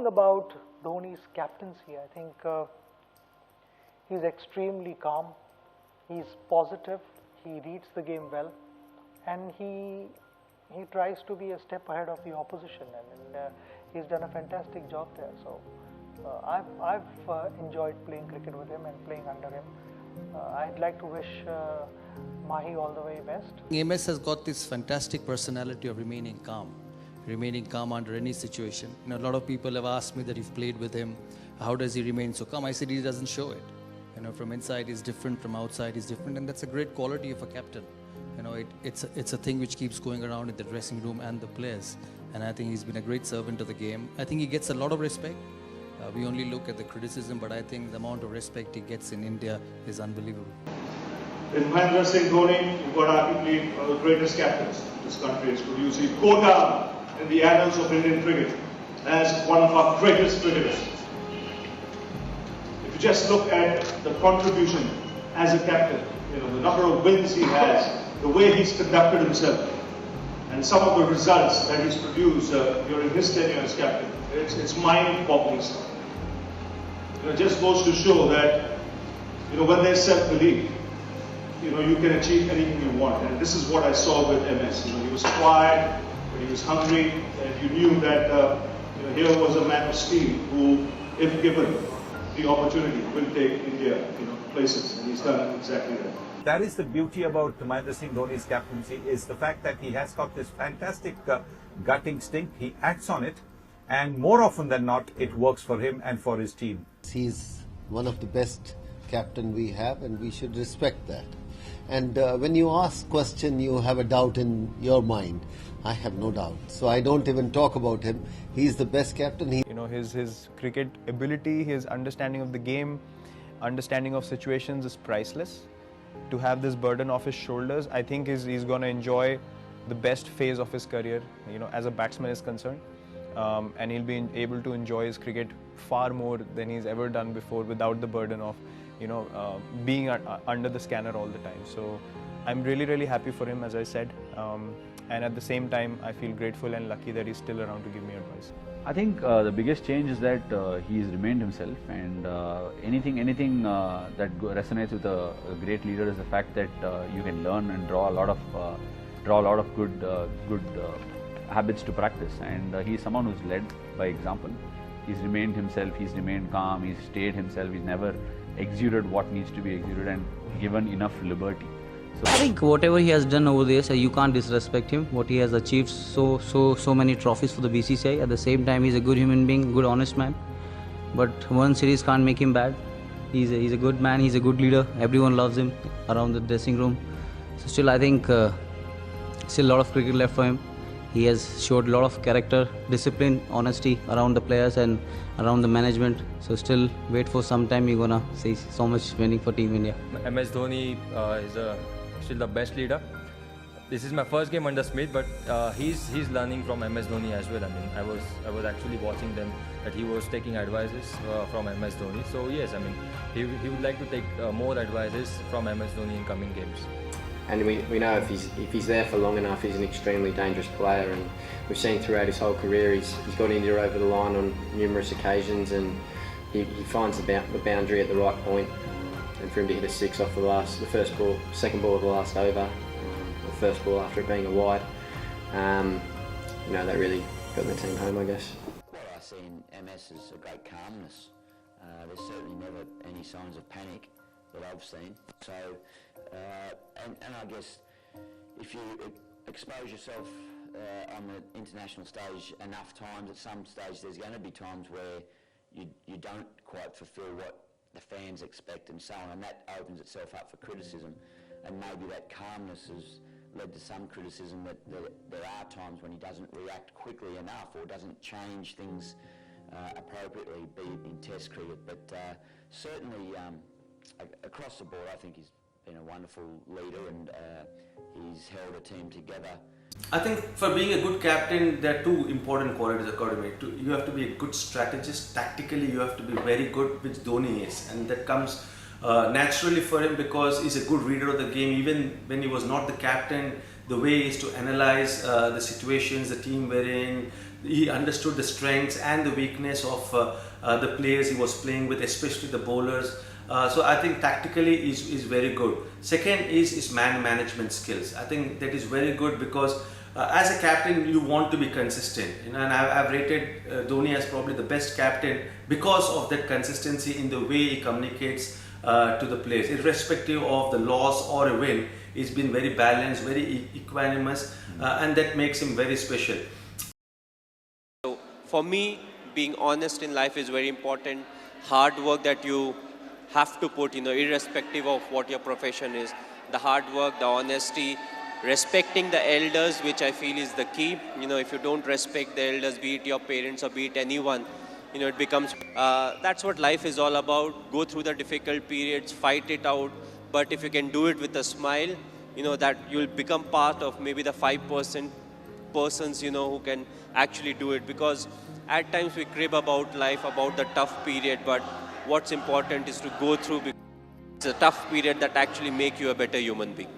About Dhoni's captaincy, I think he's extremely calm, he's positive, he reads the game well, and he tries to be a step ahead of the opposition, and he's done a fantastic job there. So I've enjoyed playing cricket with him and playing under him. I'd like to wish Mahi all the way best. MS has got this fantastic personality of remaining calm under any situation. You know, a lot of people have asked me that you've played with him, how does he remain so calm? I said he doesn't show it. You know, from inside he's different, from outside he's different, and that's a great quality of a captain. You know, it's a thing which keeps going around in the dressing room and the players, and I think he's been a great servant to the game. I think he gets a lot of respect. We only look at the criticism, but I think the amount of respect he gets in India is unbelievable. In M.S.Dhoni, you've got arguably one of the greatest captains this country has produced. He'll go down in the annals of Indian cricket as one of our greatest cricketers. If you just look at the contribution as a captain, you know, the number of wins he has, the way he's conducted himself, and some of the results that he's produced during his tenure as captain, it's mind-boggling stuff. You know, it just goes to show that, you know, when there's self-belief, you know, you can achieve anything you want. And this is what I saw with MS. You know, he was quiet, but he was hungry, and you knew that you know, here was a man of steel who, if given the opportunity, will take India, you know, places, and he's done exactly that. That is the beauty about M.S.Dhoni's captaincy, is the fact that he has got this fantastic gut instinct. He acts on it, and more often than not, it works for him and for his team. He's one of the best captain we have, and we should respect that. And when you ask question, you have a doubt in your mind. I have no doubt. So I don't even talk about him. He's the best captain. You know, his cricket ability, his understanding of the game, understanding of situations is priceless. To have this burden off his shoulders, I think he's going to enjoy the best phase of his career, you know, as a batsman is concerned. And he'll be able to enjoy his cricket far more than he's ever done before without the burden of, you know, being under the scanner all the time. So I'm really happy for him, as I said, and at the same time I feel grateful and lucky that he's still around to give me advice. I think the biggest change is that he's remained himself, and anything that resonates with a great leader is the fact that you can learn and draw a lot of good habits to practice, and he's someone who's led by example. He's remained himself, he's remained calm, he's stayed himself, he's never exuded what needs to be exuded and given enough liberty. So I think whatever he has done over the years, you can't disrespect him. What he has achieved, so many trophies for the BCCI. At the same time, he's a good human being, good honest man. But one series can't make him bad. He's a good man, he's a good leader. Everyone loves him around the dressing room. So still, I think still a lot of cricket left for him. He has showed a lot of character, discipline, honesty around the players and around the management. So still wait for some time, you're gonna see so much winning for Team India. MS Dhoni is still the best leader. This is my first game under Smith, but he's learning from MS Dhoni as well. I mean, I was actually watching them that he was taking advices from MS Dhoni. So yes, I mean, he would like to take more advices from MS Dhoni in coming games. And we know if he's there for long enough, he's an extremely dangerous player, and we've seen throughout his whole career he's got India over the line on numerous occasions, and he finds the boundary at the right point. And for him to hit a six off second ball of the last over, the first ball after it being a wide, you know, that really got the team home, I guess. What I see in MS is a great calmness. There's certainly never any signs of panic that I've seen. So, and I guess if you expose yourself on the international stage enough times, at some stage there's going to be times where you don't quite fulfil what the fans expect and so on, and that opens itself up for criticism. And maybe that calmness has led to some criticism that there are times when he doesn't react quickly enough or doesn't change things appropriately, be it in Test cricket. But certainly across the board, I think he's been a wonderful leader, and he's held a team together. I think for being a good captain, there are two important qualities according to me. You have to be a good strategist. Tactically, you have to be very good, which Dhoni is, and that comes naturally for him because he's a good reader of the game. Even when he was not the captain, the way he is to analyze the situations the team were in, He understood the strengths and the weakness of the players he was playing with, especially the bowlers. So I think tactically is very good. Second is man management skills. I think that is very good because as a captain you want to be consistent. And I've rated Dhoni as probably the best captain because of that consistency in the way he communicates to the players, irrespective of the loss or a win. He's been very balanced, very equanimous, and that makes him very special. So for me, being honest in life is very important. Hard work that you have to put, irrespective of what your profession is. The hard work, the honesty, respecting the elders, which I feel is the key. If you don't respect the elders, be it your parents or be it anyone, it becomes, that's what life is all about. Go through the difficult periods, fight it out. But if you can do it with a smile, that you'll become part of maybe the 5% persons, who can actually do it. Because at times we crib about life, about the tough period, but what's important is to go through. It's a tough period that actually make you a better human being.